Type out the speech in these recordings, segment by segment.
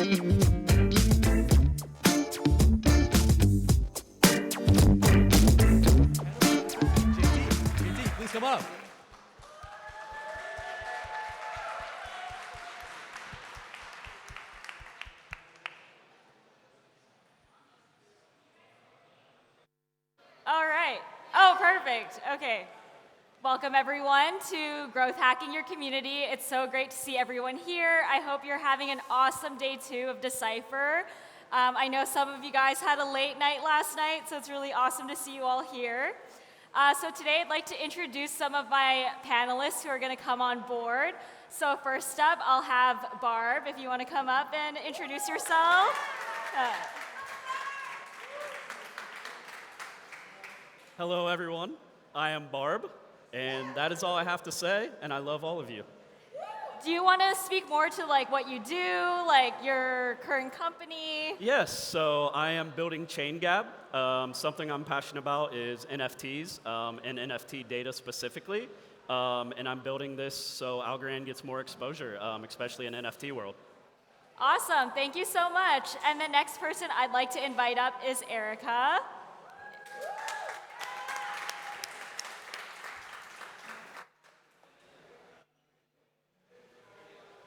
JT, please come up. All right. Oh, perfect. Okay. Welcome, everyone, to Growth Hacking Your Community. It's so great to see everyone here. I hope you're having an awesome day 2 of Decipher. I know some of you guys had a late night last night, so it's really awesome to see you all here. So today I'd like to introduce some of my panelists who are going to come on board. So first up, I'll have Barb, if you want to come up and introduce yourself. Hello, everyone. I am Barb, and that is all I have to say, and I love all of you. Do you want to speak more to like what you do, like your current company? Yes, so I am building ChainGab. Something I'm passionate about is NFTs and NFT data specifically, and I'm building this so Algorand gets more exposure, especially in NFT world. Awesome, thank you so much. And the next person I'd like to invite up is Erika.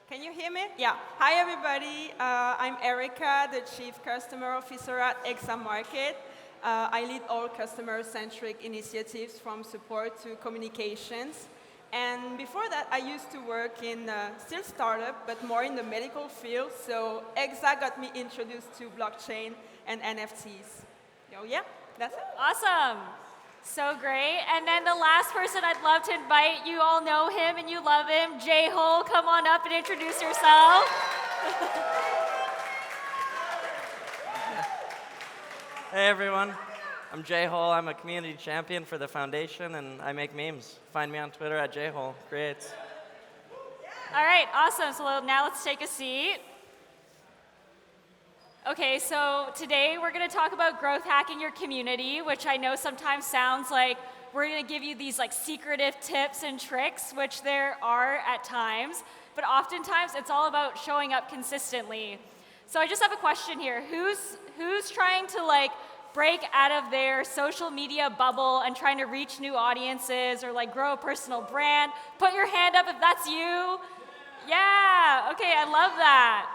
Can you hear me? Yeah. Hi, everybody. I'm Erika, the Chief Customer Officer at ExaMarket. I lead all customer-centric initiatives from support to communications. And before that, I used to work in still startup, but more in the medical field. So Exa got me introduced to blockchain and NFTs. So yeah, that's it. Awesome. So great. And then the last person I'd love to invite, you all know him and you love him, Jay Hole, come on up and introduce yourself. Hey everyone, I'm Jay Hole. I'm a community champion for the foundation and I make memes. Find me on Twitter at jhole creates. All right, awesome. So now let's take a seat. Okay, so today we're going to talk about growth hacking your community, which I know sometimes sounds like we're going to give you these like secretive tips and tricks, which there are at times, but oftentimes it's all about showing up consistently. So I just have a question here. Who's trying to like break out of their social media bubble and trying to reach new audiences or like grow a personal brand? Put your hand up if that's you. Yeah, okay, I love that.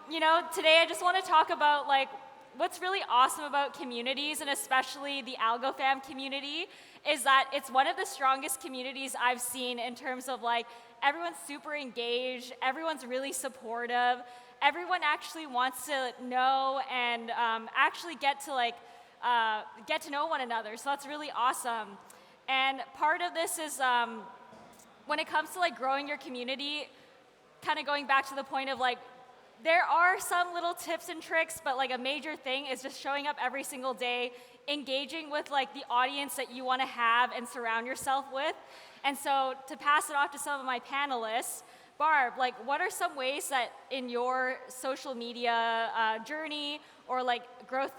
You know, today I just want to talk about like what's really awesome about communities, and especially the AlgoFam community, is that it's one of the strongest communities I've seen in terms of like everyone's super engaged, everyone's really supportive, everyone actually wants to know and actually get to know one another. So that's really awesome. And part of this is when it comes to like growing your community, kind of going back to the point of like, there are some little tips and tricks, but like a major thing is just showing up every single day, engaging with like the audience that you want to have and surround yourself with. And so to pass it off to some of my panelists, Barb, like what are some ways that in your social media journey or like growth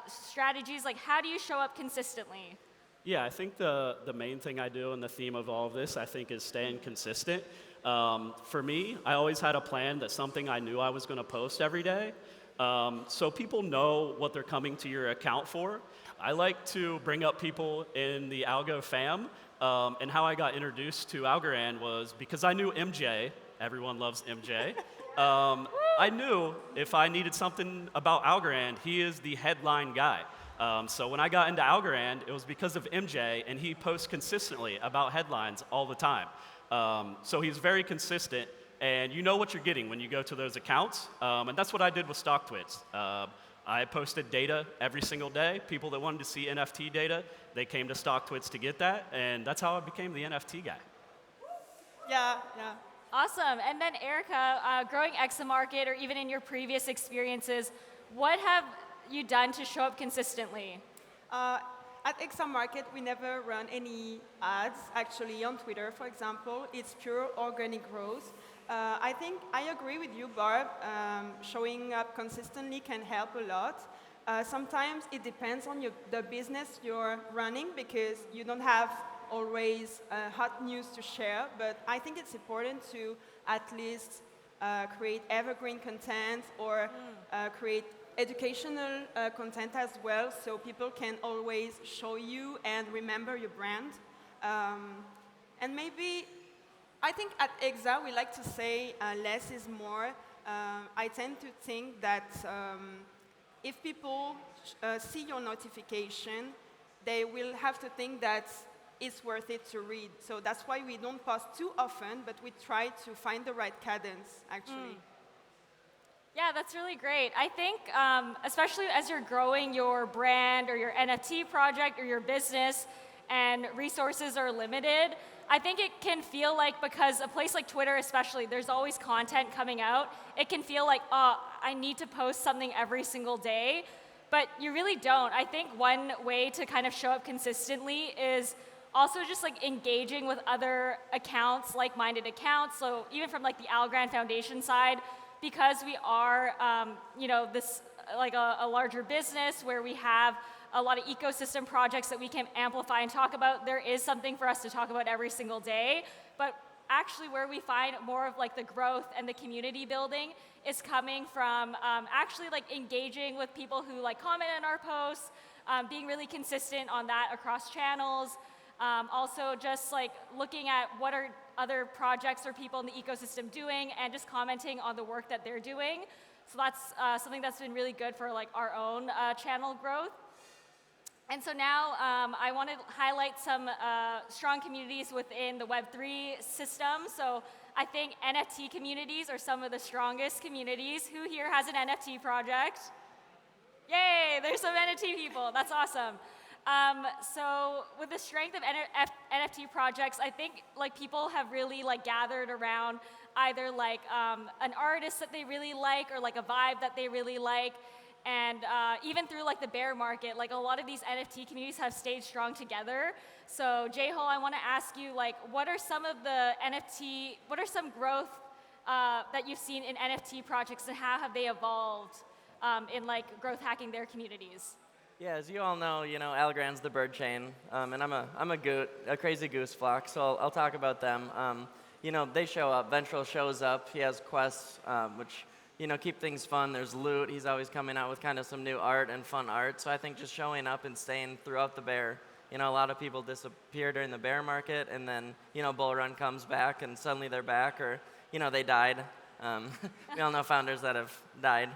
strategies, like how do you show up consistently? Yeah, I think the main thing I do and the theme of all of this, I think, is staying consistent. For me, I always had a plan that something I knew I was going to post every day. So people know what they're coming to your account for. I like to bring up people in the Algo fam, and how I got introduced to Algorand was because I knew MJ. Everyone loves MJ. I knew if I needed something about Algorand, he is the headline guy. So when I got into Algorand, it was because of MJ, and he posts consistently about headlines all the time. So he's very consistent, and you know what you're getting when you go to those accounts. And that's what I did with StockTwits. I posted data every single day. People that wanted to see NFT data, they came to StockTwits to get that, and that's how I became the NFT guy. Yeah. Awesome. And then Erika, growing ExaMarket or even in your previous experiences, what have you done to show up consistently? At ExaMarket, we never run any ads, actually, on Twitter, for example. It's pure organic growth. I think I agree with you, Barb. Showing up consistently can help a lot. Sometimes it depends on the business you're running because you don't have always hot news to share, but I think it's important to at least create evergreen content or create educational content as well, so people can always show you and remember your brand. And maybe, I think at Exa we like to say less is more. I tend to think that if people see your notification, they will have to think that it's worth it to read. So that's why we don't post too often, but we try to find the right cadence, actually. Yeah, that's really great. I think, especially as you're growing your brand or your NFT project or your business and resources are limited, I think it can feel like, because a place like Twitter especially, there's always content coming out, it can feel like, oh, I need to post something every single day, but you really don't. I think one way to kind of show up consistently is also just like engaging with other accounts, like-minded accounts, so even from like the Algorand Foundation side, because we are, this like a larger business where we have a lot of ecosystem projects that we can amplify and talk about, there is something for us to talk about every single day. But actually where we find more of like the growth and the community building is coming from actually like engaging with people who like comment on our posts, being really consistent on that across channels. Also just like looking at what are other projects or people in the ecosystem doing and just commenting on the work that they're doing. So that's something that's been really good for like our own channel growth. And so now I want to highlight some strong communities within the Web3 system. So I think NFT communities are some of the strongest communities. Who here has an NFT project? Yay, there's some NFT people. That's awesome. So with the strength of NFT projects, I think like people have really like gathered around either like an artist that they really like or like a vibe that they really like. And even through like the bear market, like a lot of these NFT communities have stayed strong together. So J-Hole, I want to ask you, like, what are some growth that you've seen in NFT projects, and how have they evolved in like growth hacking their communities? Yeah, as you all know, Algorand's the bird chain, and I'm a crazy goose flock, so I'll talk about them. They show up. Ventral shows up. He has quests, which keep things fun. There's loot. He's always coming out with kind of some new art and fun art. So I think just showing up and staying throughout the bear. A lot of people disappear during the bear market, and then bull run comes back, and suddenly they're back, or they died. We all know founders that have died.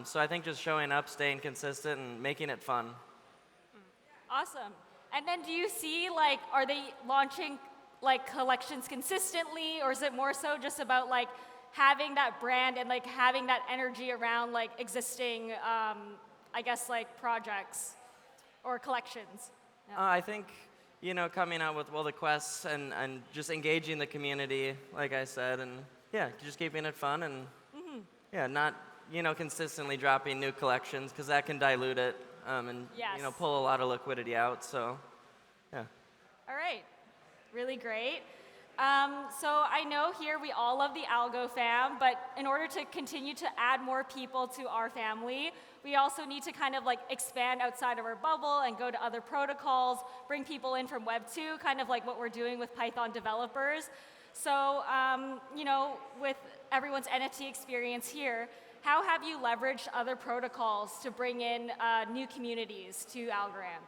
So I think just showing up, staying consistent, and making it fun. Awesome. And then do you see, like, are they launching, like, collections consistently, or is it more so just about, like, having that brand and, like, having that energy around, like, existing, I guess, like, projects or collections? Yeah. I think, coming out with, the quests and just engaging the community, like I said, and, yeah, just keeping it fun and, not consistently dropping new collections, because that can dilute it and Yes. Pull a lot of liquidity out. So, yeah. All right, really great. So I know here we all love the Algo fam, but in order to continue to add more people to our family, we also need to kind of like expand outside of our bubble and go to other protocols, bring people in from Web 2, kind of like what we're doing with Python developers. So, with everyone's NFT experience here, how have you leveraged other protocols to bring in new communities to Algorand?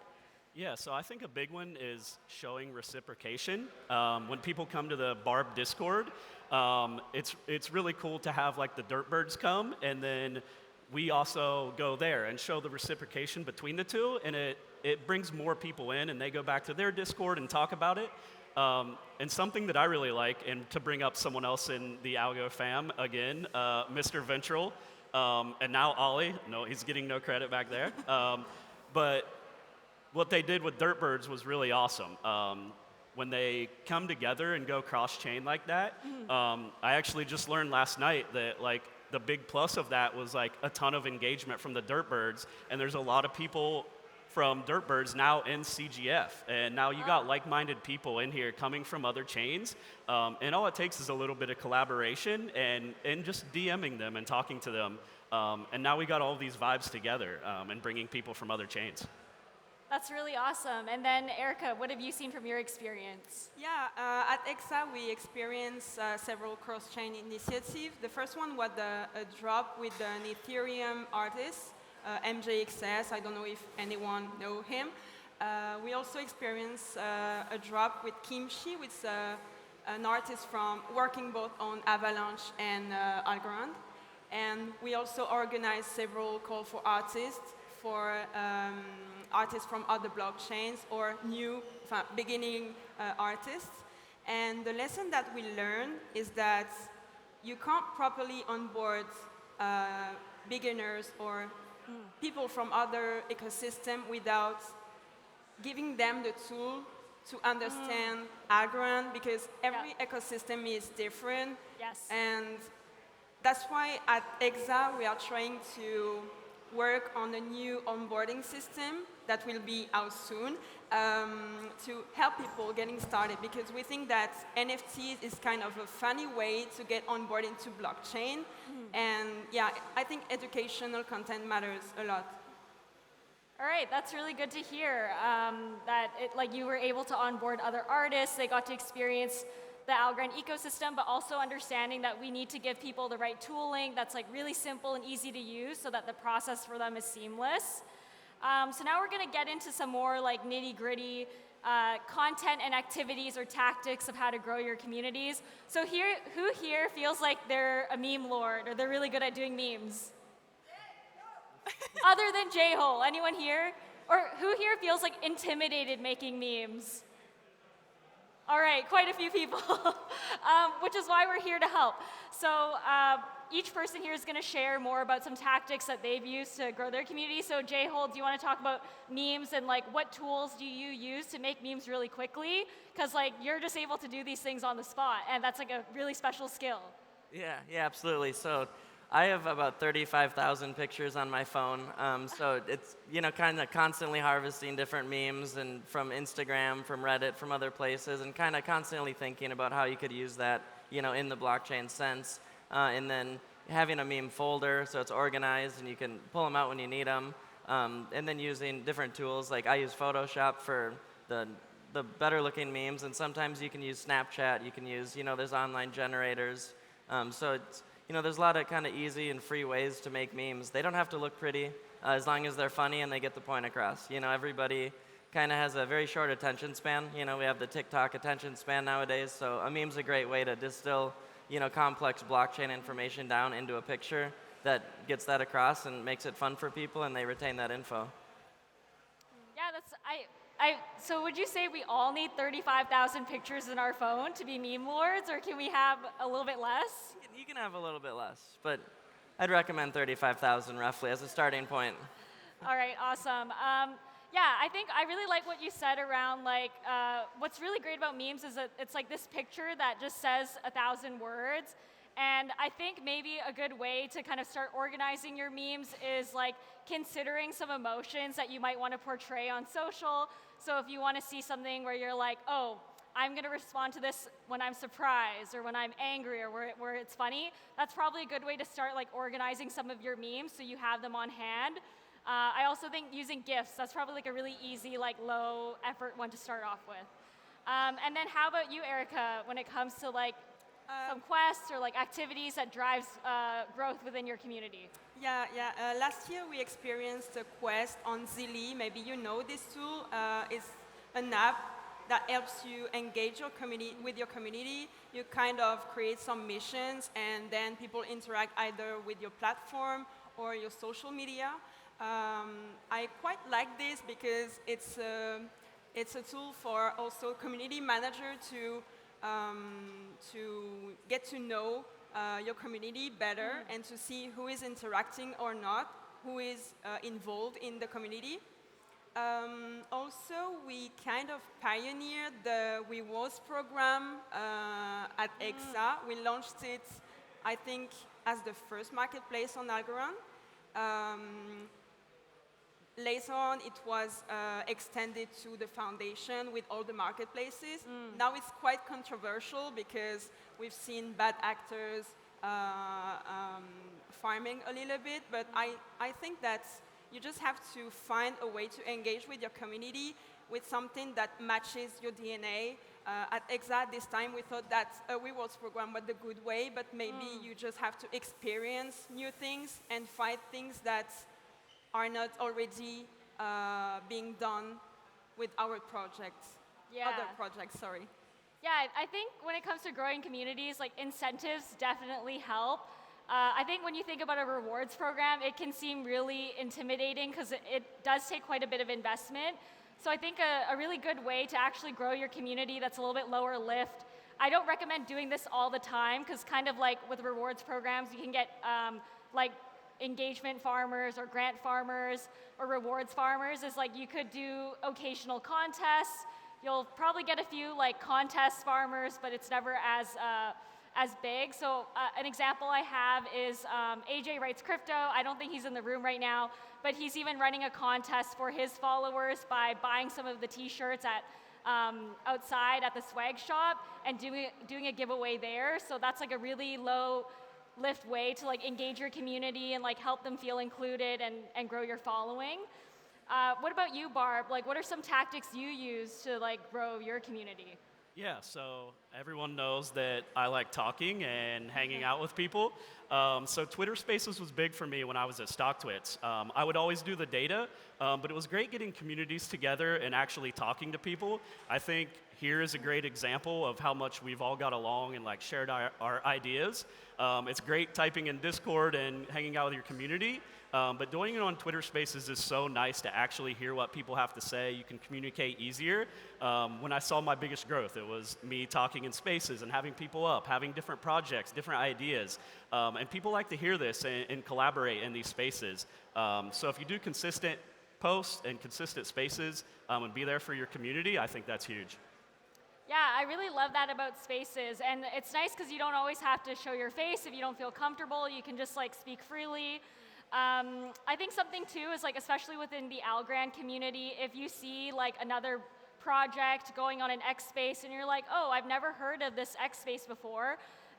Yeah, so I think a big one is showing reciprocation. When people come to the Barb Discord, it's really cool to have like the Dirtbirds come, and then we also go there and show the reciprocation between the two, and it brings more people in, and they go back to their Discord and talk about it. And something that I really like, and to bring up someone else in the Algo fam again, Mr. Ventral, and now Ollie. No, he's getting no credit back there. But what they did with Dirtbirds was really awesome. When they come together and go cross-chain like that, I actually just learned last night that like the big plus of that was like a ton of engagement from the Dirtbirds, and there's a lot of people from Dirtbirds now in CGF, and now you got like-minded people in here coming from other chains, and all it takes is a little bit of collaboration and just DMing them and talking to them, and now we got all these vibes together and bringing people from other chains. That's really awesome. And then, Erika, what have you seen from your experience? Yeah, at Exa we experienced several cross-chain initiatives. The first one was a drop with an Ethereum artist, MJXS. I don't know if anyone know him. We also experienced a drop with Kimchi, which is an artist from working both on Avalanche and Algorand. And we also organized several calls for artists from other blockchains or new beginning artists. And the lesson that we learned is that you can't properly onboard beginners or people from other ecosystem without giving them the tool to understand Algorand, because every ecosystem is different. Yes. And that's why at Exa we are trying to work on a new onboarding system that will be out soon to help people getting started, because we think that NFTs is kind of a funny way to get onboarded into blockchain. And yeah, I think educational content matters a lot. All right, that's really good to hear. Like you were able to onboard other artists, they got to experience the Algorand ecosystem, but also understanding that we need to give people the right tooling that's like really simple and easy to use so that the process for them is seamless. So now we're going to get into some more like nitty-gritty content and activities or tactics of how to grow your communities. So who here feels like they're a meme lord or they're really good at doing memes? Other than J-Hole, anyone here? Or who here feels like intimidated making memes? All right, quite a few people, which is why we're here to help. So each person here is going to share more about some tactics that they've used to grow their community. So J-Hole, do you want to talk about memes and like what tools do you use to make memes really quickly? Because like you're just able to do these things on the spot, and that's like a really special skill. Yeah, absolutely. So I have about 35,000 pictures on my phone, so it's kind of constantly harvesting different memes and from Instagram, from Reddit, from other places, and kind of constantly thinking about how you could use that in the blockchain sense, and then having a meme folder so it's organized and you can pull them out when you need them, and then using different tools like I use Photoshop for the better looking memes, and sometimes you can use Snapchat, you can use there's online generators, so it's there's a lot of kind of easy and free ways to make memes. They don't have to look pretty as long as they're funny and they get the point across. Everybody kind of has a very short attention span. We have the TikTok attention span nowadays, so a meme's a great way to distill, complex blockchain information down into a picture that gets that across and makes it fun for people and they retain that info. Yeah, so would you say we all need 35,000 pictures in our phone to be meme lords, or can we have a little bit less? You can have a little bit less, but I'd recommend 35,000 roughly as a starting point. All right, awesome. Yeah, I think I really like what you said around like, what's really great about memes is that it's like this picture that just says 1,000 words. And I think maybe a good way to kind of start organizing your memes is like considering some emotions that you might want to portray on social. So if you want to see something where you're like, oh, I'm going to respond to this when I'm surprised or when I'm angry or where it's funny, that's probably a good way to start like organizing some of your memes so you have them on hand. I also think using GIFs, that's probably like a really easy, like low effort one to start off with. And then how about you, Erika, when it comes to like some quests or like activities that drives growth within your community? Yeah. Last year we experienced a quest on Zilly. Maybe you know this tool. It's an app that helps you engage your community with your community. You kind of create some missions, and then people interact either with your platform or your social media. I quite like this because it's a tool for also community manager to get to know your community better and to see who is interacting or not, who is involved in the community. Also, we kind of pioneered the rewards program at Exa. We launched it, I think, as the first marketplace on Algorand. Later on, it was extended to the foundation with all the marketplaces. Now it's quite controversial because we've seen bad actors farming a little bit, but I think that You just have to find a way to engage with your community with something that matches your DNA. At Exa this time, we thought that a rewards program was the good way, but maybe you just have to experience new things and find things that are not already being done with our projects. Yeah. Other projects, sorry. Yeah, I think when it comes to growing communities, like incentives definitely help. I think when you think about a rewards program, it can seem really intimidating because it does take quite a bit of investment. So I think a really good way to actually grow your community that's a little bit lower lift. I don't recommend doing this all the time because kind of like with rewards programs, you can get like engagement farmers or grant farmers or rewards farmers is like you could do occasional contests. You'll probably get a few like contest farmers, but it's never as big. So an example I have is AJ Writes Crypto. I don't think he's in the room right now, but he's even running a contest for his followers by buying some of the t-shirts at outside at the swag shop and doing a giveaway there. So that's like a really low lift way to like engage your community and like help them feel included and grow your following. What about you, Barb? Like, what are some tactics you use to like grow your community? Yeah, so everyone knows that I like talking and hanging out with people. So Twitter Spaces was big for me when I was at StockTwits. I would always do the data, but it was great getting communities together and actually talking to people. I think here is a great example of how much we've all got along and like shared our ideas. It's great typing in Discord and hanging out with your community. But doing it on Twitter Spaces is so nice to actually hear what people have to say. You can communicate easier. When I saw my biggest growth, it was me talking in Spaces and having people up, having different projects, different ideas. And people like to hear this and collaborate in these spaces. So if you do consistent posts and consistent spaces and be there for your community, I think that's huge. Yeah, I really love that about spaces. And it's nice because you don't always have to show your face. If you don't feel comfortable, you can just like speak freely. I think something too is like, especially within the Algorand community, if you see like another project going on an X space and you're like, oh, I've never heard of this X space before,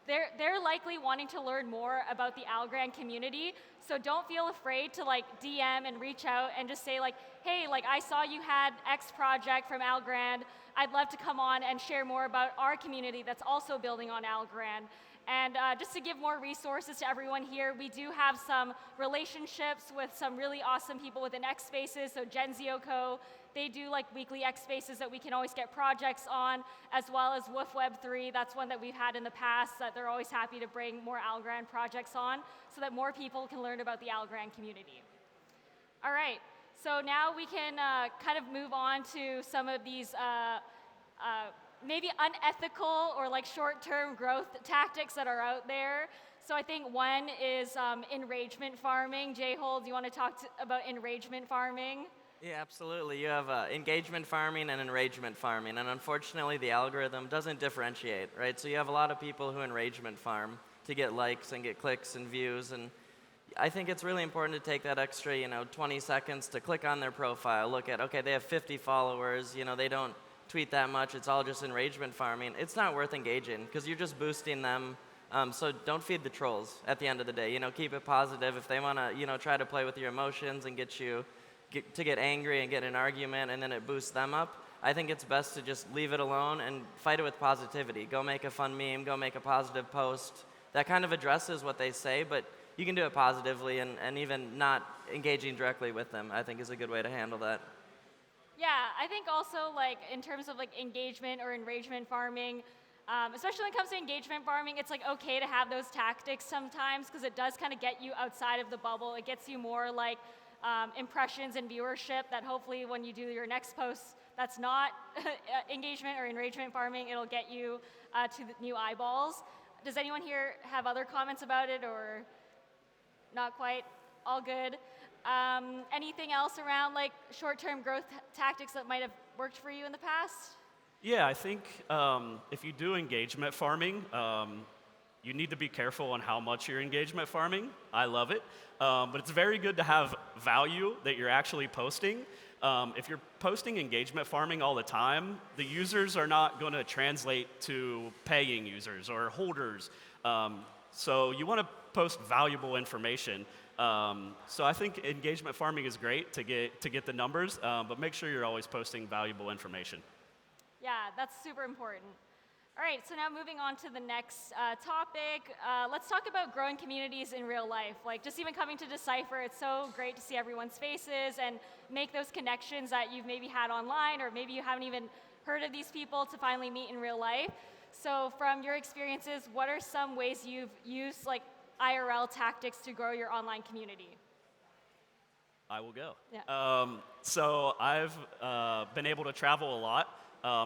they're likely wanting to learn more about the Algorand community. So don't feel afraid to like DM and reach out and just say like, hey, like I saw you had X project from Algorand. I'd love to come on and share more about our community that's also building on Algorand. And just to give more resources to everyone here, we do have some relationships with some really awesome people within X Spaces. So Gen Co, they do like weekly X Spaces that we can always get projects on, as well as Woof Web 3. That's one that we've had in the past that they're always happy to bring more Algorand projects on so that more people can learn about the Algorand community. All right, so now we can kind of move on to some of these maybe unethical or like short-term growth tactics that are out there. So I think one is enragement farming. J-Hole, do you want to talk about enragement farming? Yeah, absolutely. You have engagement farming and enragement farming, and unfortunately the algorithm doesn't differentiate, right? So you have a lot of people who enragement farm to get likes and get clicks and views, and I think it's really important to take that extra, 20 seconds to click on their profile, look at, okay, they have 50 followers, they don't tweet that much, it's all just enragement farming. It's not worth engaging because you're just boosting them. So don't feed the trolls at the end of the day. Keep it positive. If they want to, try to play with your emotions and get you to get angry and get in an argument and then it boosts them up, I think it's best to just leave it alone and fight it with positivity. Go make a fun meme, go make a positive post. That kind of addresses what they say, but you can do it positively and even not engaging directly with them, I think is a good way to handle that. Yeah, I think also like in terms of like engagement or enragement farming, especially when it comes to engagement farming, it's like okay to have those tactics sometimes because it does kind of get you outside of the bubble. It gets you more like impressions and viewership that hopefully when you do your next post that's not engagement or enragement farming, it'll get you to the new eyeballs. Does anyone here have other comments about it or not quite? All good. Anything else around like short-term growth tactics that might have worked for you in the past? Yeah, I think if you do engagement farming, you need to be careful on how much you're engagement farming. I love it. But it's very good to have value that you're actually posting. If you're posting engagement farming all the time, the users are not going to translate to paying users or holders. So you want to post valuable information. So I think engagement farming is great to get the numbers, but make sure you're always posting valuable information. Yeah, that's super important. All right, so now moving on to the next topic, let's talk about growing communities in real life. Like just even coming to Decipher, it's so great to see everyone's faces and make those connections that you've maybe had online, or maybe you haven't even heard of these people to finally meet in real life. So from your experiences, what are some ways you've used like IRL tactics to grow your online community? I will go. Yeah. So I've been able to travel a lot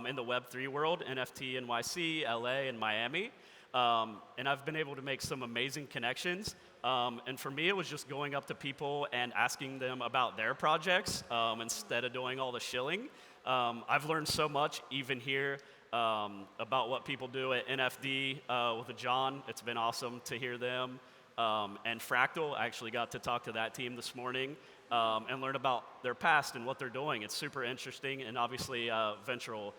in the Web3 world, NFT, NYC, LA, and Miami. And I've been able to make some amazing connections. And for me, it was just going up to people and asking them about their projects instead of doing all the shilling. I've learned so much, even here, about what people do at NFD with John. It's been awesome to hear them. And Fractal, I actually got to talk to that team this morning and learn about their past and what they're doing. It's super interesting, and obviously Ventral,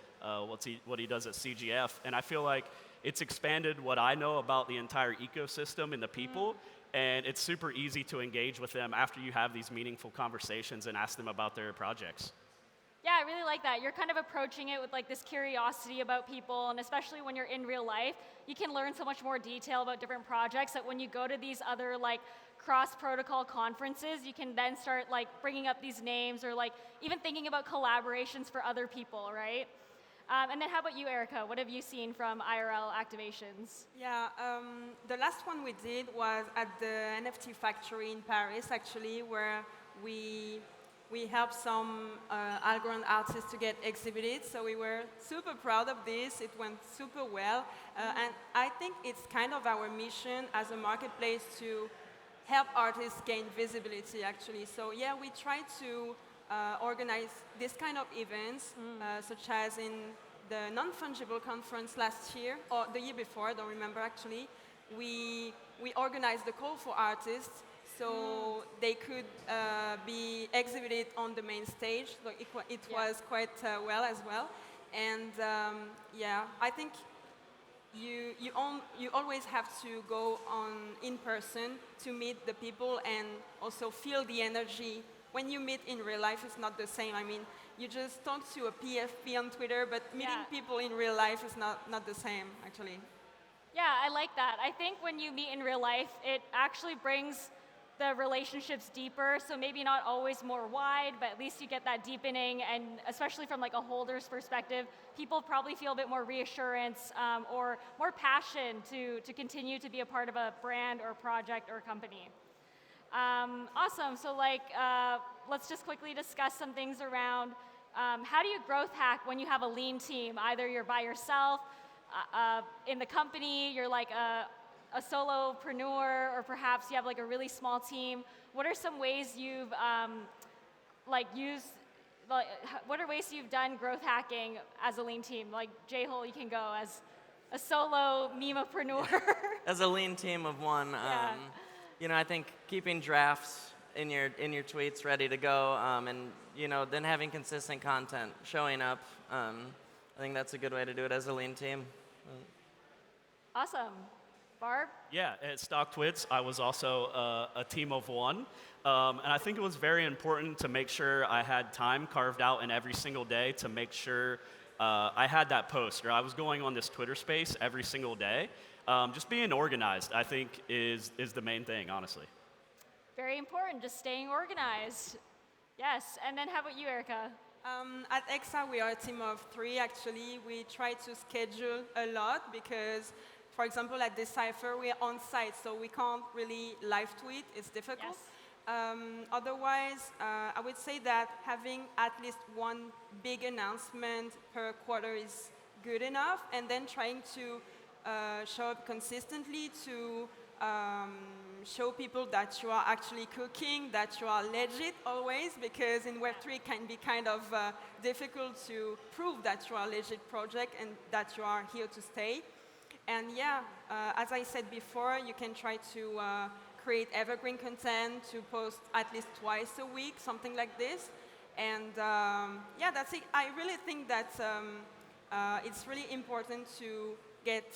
what he does at CGF. And I feel like it's expanded what I know about the entire ecosystem and the people, and it's super easy to engage with them after you have these meaningful conversations and ask them about their projects. Yeah, I really like that. You're kind of approaching it with like this curiosity about people, and especially when you're in real life, you can learn so much more detail about different projects that when you go to these other like cross-protocol conferences, you can then start like bringing up these names or like even thinking about collaborations for other people, right? And then how about you, Erika? What have you seen from IRL activations? Yeah, the last one we did was at the NFT factory in Paris, actually, where we helped some Algorand artists to get exhibited, so we were super proud of this. It went super well, and I think it's kind of our mission as a marketplace to help artists gain visibility, actually. So yeah, we try to organize this kind of events, such as in the non-fungible conference last year, or the year before, I don't remember actually. We organized the call for artists, so they could be exhibited on the main stage. So it was quite well as well. And yeah, I think you always have to go on in person to meet the people and also feel the energy. When you meet in real life, it's not the same. I mean, you just talk to a PFP on Twitter, but meeting people in real life is not the same, actually. Yeah, I like that. I think when you meet in real life, it actually brings the relationships deeper, so maybe not always more wide, but at least you get that deepening, and especially from like a holder's perspective, people probably feel a bit more reassurance or more passion to continue to be a part of a brand or project or company. Awesome, so like, let's just quickly discuss some things around how do you growth hack when you have a lean team? Either you're by yourself, in the company, you're like a solopreneur, or perhaps you have like a really small team. What are some ways you've what are ways you've done growth hacking as a lean team? Like J-Hole, you can go as a solo memopreneur. As a lean team of one, you know, I think keeping drafts in your tweets ready to go, and you know, then having consistent content showing up. I think that's a good way to do it as a lean team. Awesome. Barb? Yeah, at StockTwits, I was also a team of one. And I think it was very important to make sure I had time carved out in every single day to make sure I had that post, or I was going on this Twitter space every single day. Just being organized, I think, is the main thing, honestly. Very important, just staying organized. Yes, and then how about you, Erika? At Exa, we are a team of 3, actually. We try to schedule a lot because, for example, at Decipher, we are on site, so we can't really live tweet. It's difficult. Yes. Otherwise, I would say that having at least one big announcement per quarter is good enough, and then trying to show up consistently to show people that you are actually cooking, that you are legit always, because in Web3 it can be kind of difficult to prove that you are a legit project and that you are here to stay. And yeah, as I said before, you can try to create evergreen content to post at least twice a week, something like this. And yeah, that's it. I really think that it's really important to get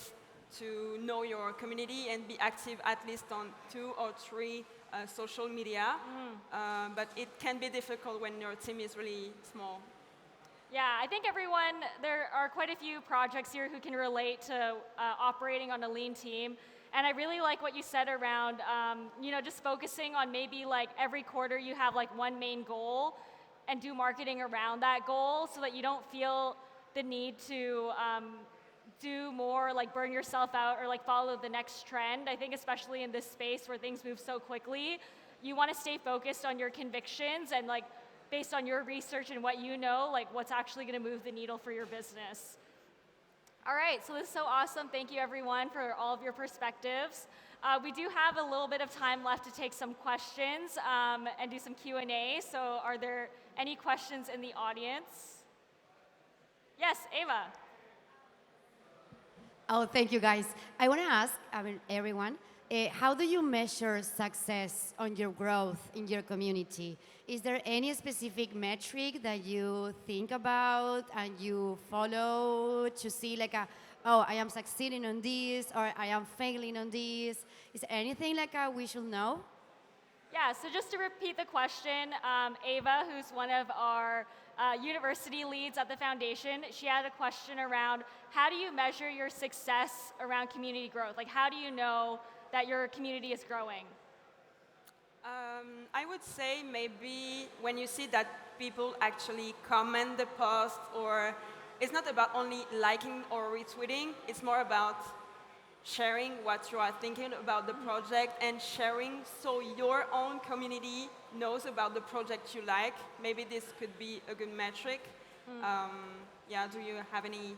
to know your community and be active at least on 2 or 3 social media. But it can be difficult when your team is really small. Yeah, I think there are quite a few projects here who can relate to operating on a lean team. And I really like what you said around, just focusing on maybe like every quarter you have like one main goal and do marketing around that goal so that you don't feel the need to do more, like burn yourself out or like follow the next trend. I think especially in this space where things move so quickly, you want to stay focused on your convictions and like based on your research and what you know, like what's actually going to move the needle for your business. All right, so this is so awesome. Thank you everyone for all of your perspectives. We do have a little bit of time left to take some questions and do some Q&A. So are there any questions in the audience? Yes, Ava. Oh, thank you, guys. I want to ask, everyone, how do you measure success on your growth in your community? Is there any specific metric that you think about and you follow to see like I am succeeding on this or I am failing on this? Is there anything like we should know? Yeah, so just to repeat the question, Ava, who's one of our university leads at the foundation, she had a question around how do you measure your success around community growth? Like how do you know that your community is growing? I would say maybe when you see that people actually comment the post, or it's not about only liking or retweeting, it's more about sharing what you are thinking about the project and sharing so your own community knows about the project you like. Maybe this could be a good metric. Yeah, do you have any?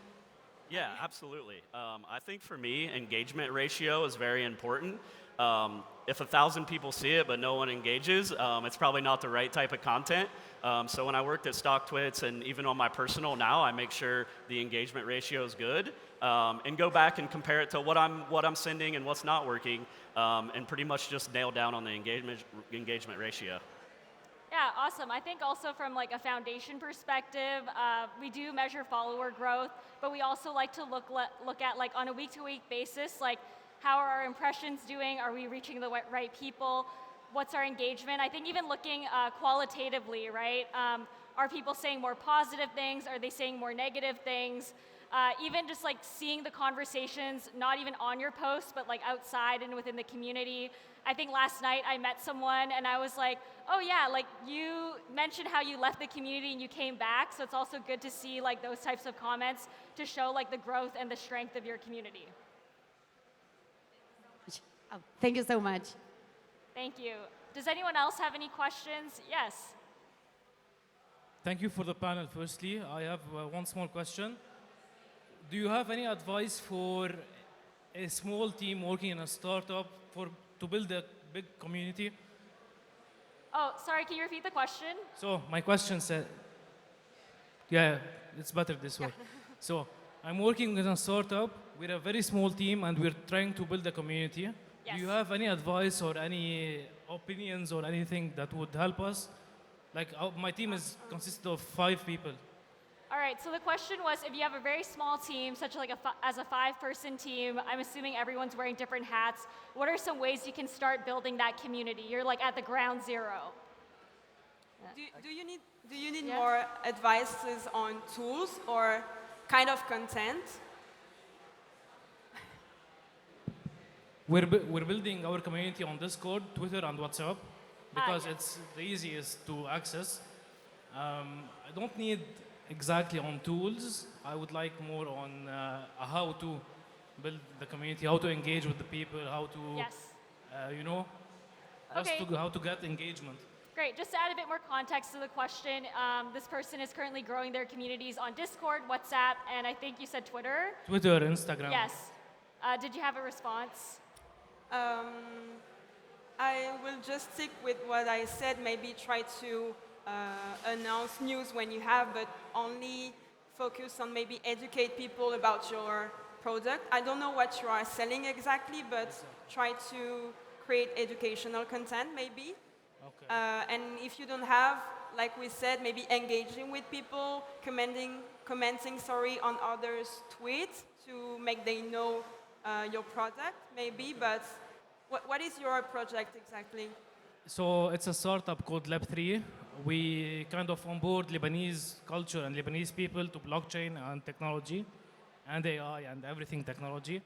Yeah, absolutely. I think for me, engagement ratio is very important. If 1,000 people see it but no one engages, it's probably not the right type of content. So when I worked at StockTwits and even on my personal now, I make sure the engagement ratio is good and go back and compare it to what I'm sending and what's not working, and pretty much just nail down on the engagement ratio. Yeah, awesome. I think also from like a foundation perspective, we do measure follower growth, but we also like to look at like on a week-to-week basis, like how are our impressions doing? Are we reaching the right people? What's our engagement? I think even looking qualitatively, right? Are people saying more positive things? Are they saying more negative things? Even just like seeing the conversations, not even on your post, but like outside and within the community. I think last night I met someone and I was like, oh yeah, like you mentioned how you left the community and you came back. So it's also good to see like those types of comments to show like the growth and the strength of your community. Oh, thank you so much. Thank you. Does anyone else have any questions? Yes. Thank you for the panel, firstly. I have one small question. Do you have any advice for a small team working in a startup to build a big community? Oh, sorry, can you repeat the question? So my question said, yeah, it's better this way. So I'm working in a startup. We're a very small team and we're trying to build a community. Yes. Do you have any advice or any opinions or anything that would help us? Like my team consists of 5 people. All right, so the question was if you have a very small team, such like as a 5-person team, I'm assuming everyone's wearing different hats, what are some ways you can start building that community? You're like at the ground zero. Do you need more advices on tools or kind of content? We're building our community on Discord, Twitter, and WhatsApp because it's the easiest to access. I don't need exactly on tools. I would like more on how to build the community, how to engage with the people, how to, how to get engagement. Great. Just to add a bit more context to the question, this person is currently growing their communities on Discord, WhatsApp, and I think you said Twitter? Twitter, Instagram. Yes. Did you have a response? I will just stick with what I said, maybe try to announce news when you have, but only focus on maybe educate people about your product. I don't know what you are selling exactly, but try to create educational content maybe. Okay. And if you don't have, like we said, maybe engaging with people, commenting on others' tweets to make them know your product, maybe, but what is your project exactly? So it's a startup called Lab3. We kind of onboard Lebanese culture and Lebanese people to blockchain and technology and AI and everything technology.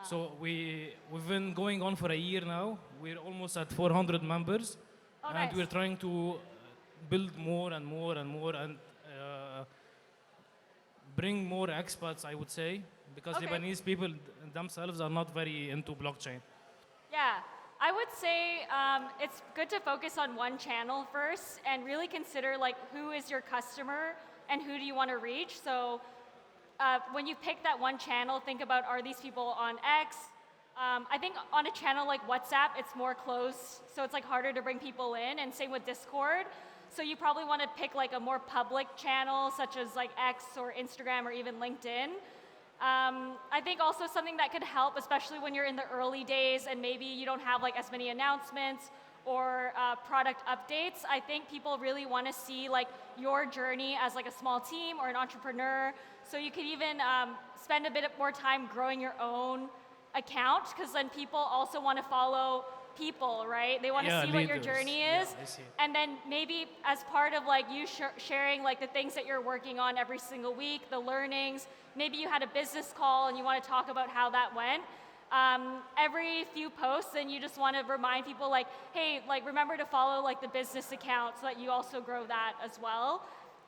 So we've been going on for a year now. We're almost at 400 members, Oh, and nice. we're trying to build more and more and more and bring more experts, I would say, because Okay. Lebanese people themselves are not very into blockchain. Yeah, I would say it's good to focus on one channel first and really consider like who is your customer and who do you want to reach. So when you pick that one channel, think about are these people on X? I think on a channel like WhatsApp, it's more close, so it's like harder to bring people in, and same with Discord. So you probably want to pick like a more public channel, such as like X or Instagram or even LinkedIn. I think also something that could help, especially when you're in the early days and maybe you don't have like as many announcements or product updates. I think people really want to see like your journey as like a small team or an entrepreneur. So you could even spend a bit more time growing your own account, because then people also want to follow people, right? They want to see what your leaders. journey Yeah, is. I see. And then maybe as part of like you sharing like the things that you're working on every single week, the learnings, maybe you had a business call and you want to talk about how that went. Every few posts, then you just want to remind people like, hey, like remember to follow like the business account so that you also grow that as well.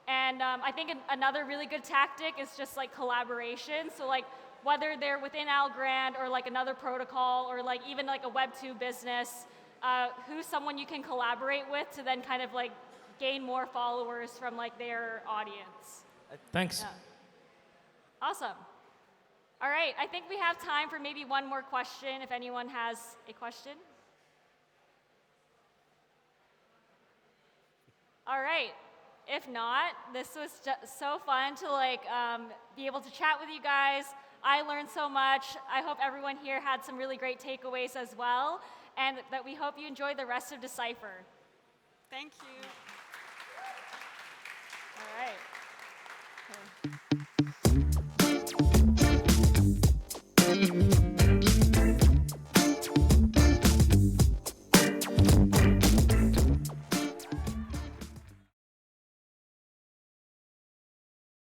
And I think another really good tactic is just like collaboration. So like whether they're within Algorand or like another protocol or like even like a Web2 business, who's someone you can collaborate with to then kind of like gain more followers from like their audience. Thanks. Yeah. Awesome. All right, I think we have time for maybe one more question if anyone has a question. All right. If not, this was just so fun to like be able to chat with you guys. I learned so much. I hope everyone here had some really great takeaways as well, and that we hope you enjoy the rest of Decipher. Thank you. All right.